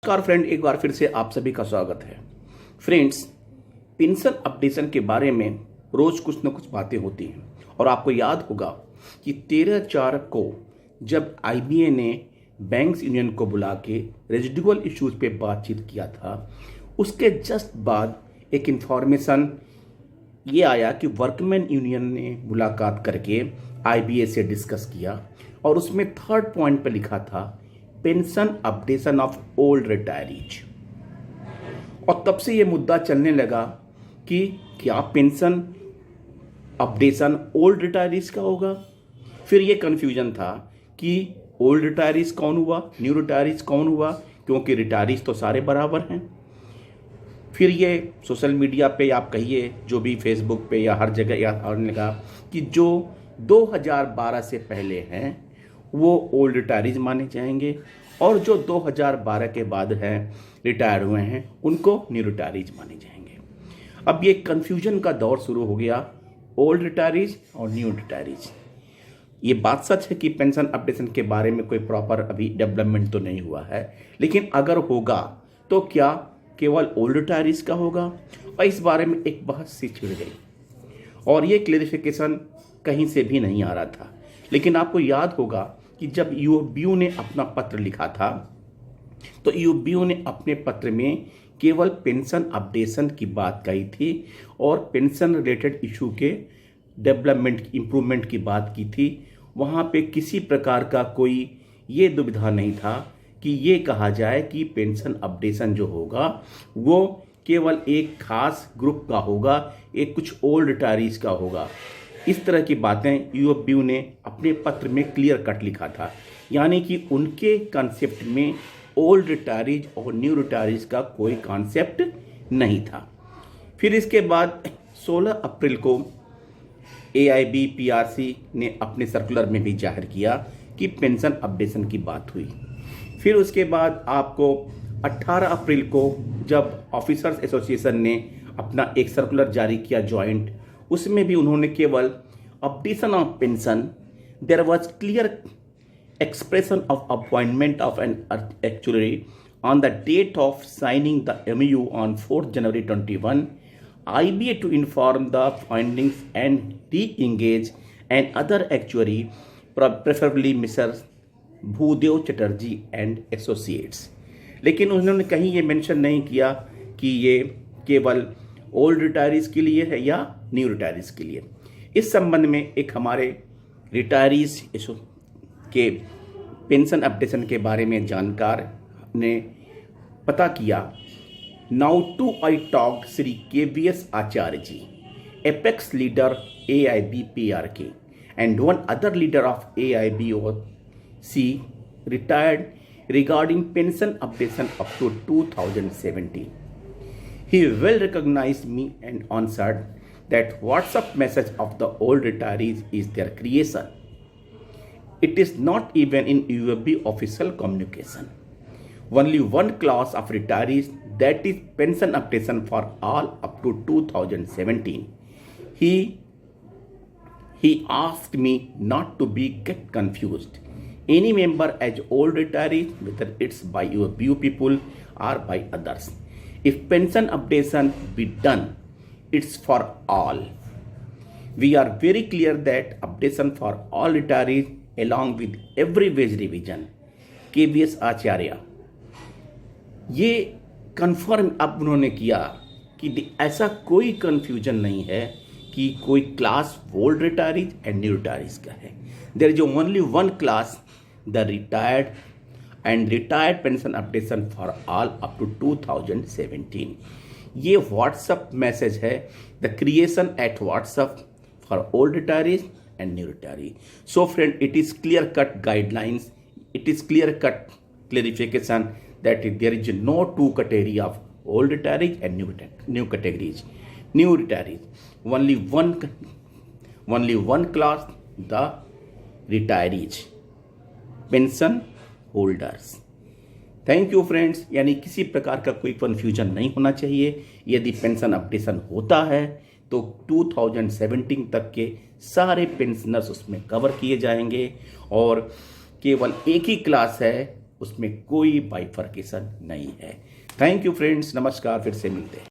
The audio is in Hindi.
नमस्कार फ्रेंड, एक बार फिर से आप सभी का स्वागत है। फ्रेंड्स, पेंशन अपडेशन के बारे में रोज कुछ न कुछ बातें होती हैं और आपको याद होगा कि 13/4 को जब आईबीए ने बैंक्स यूनियन को बुला के रेजिडुअल इश्यूज पे बातचीत किया था, उसके जस्ट बाद एक इन्फॉर्मेशन ये आया कि वर्कमैन यूनियन ने मुलाकात करके आईबीए से डिस्कस किया और उसमें 3rd पॉइंट पे लिखा था pension updation of old retirees. और तब से ये मुद्दा चलने लगा कि क्या पेंशन अपडेशन ओल्ड रिटायरीज का होगा। फिर ये कन्फ्यूजन था कि ओल्ड रिटायरीज कौन हुआ, न्यू रिटायरीज कौन हुआ, क्योंकि रिटायरीज तो सारे बराबर हैं। फिर ये सोशल मीडिया पे आप कहिए, जो भी फेसबुक पे या हर जगह या आने लगा कि जो 2012 से पहले हैं वो ओल्ड रिटायरीज माने जाएंगे और जो 2012 के बाद हैं रिटायर हुए हैं उनको न्यू रिटायरीज माने जाएंगे। अब ये कन्फ्यूजन का दौर शुरू हो गया, ओल्ड रिटायरीज और न्यू रिटायरीज। ये बात सच है कि पेंशन अपडेशन के बारे में कोई प्रॉपर अभी डेवलपमेंट तो नहीं हुआ है, लेकिन अगर होगा तो क्या केवल ओल्ड रिटायरीज का होगा। और इस बारे में एक बहस सी छिड़ गई और ये क्लेरिफिकेशन कहीं से भी नहीं आ रहा था। लेकिन आपको याद होगा कि जब यूबीयू ने अपना पत्र लिखा था तो यूबीयू ने अपने पत्र में केवल पेंशन अपडेशन की बात कही थी और पेंशन रिलेटेड इशू के डेवलपमेंट इम्प्रूवमेंट की बात की थी। वहाँ पे किसी प्रकार का कोई ये दुविधा नहीं था कि ये कहा जाए कि पेंशन अपडेशन जो होगा वो केवल एक खास ग्रुप का होगा, एक कुछ ओल्ड रिटायरीज का होगा। इस तरह की बातें यूबीयू ने अपने पत्र में क्लियर कट लिखा था, यानी कि उनके कॉन्सेप्ट में ओल्ड रिटायरीज और न्यू रिटायरीज का कोई कॉन्सेप्ट नहीं था। फिर इसके बाद 16 अप्रैल को एआईबी पीआरसी ने अपने सर्कुलर में भी जाहिर किया कि पेंशन अपडेशन की बात हुई। फिर उसके बाद आपको 18 अप्रैल को जब ऑफिसर्स एसोसिएशन ने अपना एक सर्कुलर जारी किया जॉइंट, उसमें भी उन्होंने केवल updation of pension, there was clear expression of appointment of an actuary on the date of signing the MU on 4 January 21, IBA to inform the findings and re-engage and other actuary, preferably Mr. Bhudev Chatterjee and associates. लेकिन उन्होंने कहीं ये मेंशन नहीं किया कि ये केवल ओल्ड रिटायरीज के लिए है या न्यू रिटायरीज के लिए। इस संबंध में एक हमारे रिटायरीज के पेंशन अपडेशन के बारे में जानकार ने पता किया। Now to I talk Shri KVS Acharya ji, apex leader AIBPRK and one other leader of AIBOC retired regarding pension updation up to 2017. He well recognized me and answered that WhatsApp message of the old retirees is their creation. It is not even in UAB official communication. Only one class of retirees, that is pension updation for all up to 2017. He asked me not to get confused. Any member as old retiree, whether it's by UAB people or by others. If pension updation be done, it's for all. We are very clear that updation for all retirees along with every wage revision. KVS आचार्य, ये कंफर्म अब उन्होंने किया कि ऐसा कोई कंफ्यूजन नहीं है कि कोई class old retirees and new retirees का है। There is only one class, the retired and retired pension updation for all up to 2017। ये व्हाट्सअप मैसेज है, the creation at WhatsApp for old retirees and new retirees. So friend, it is clear cut guidelines, it is clear cut clarification that there is no two category of old retirees and new categories, new retirees. Only one class, the retirees, pension holders. Thank you friends. यानी किसी प्रकार का कोई कन्फ्यूजन नहीं होना चाहिए। यदि पेंशन अपडेशन होता है तो 2017 तक के सारे पेंशनर्स उसमें कवर किए जाएंगे और केवल एक ही क्लास है उसमें कोई बाइफर्केशन नहीं है। थैंक यू फ्रेंड्स, नमस्कार, फिर से मिलते हैं।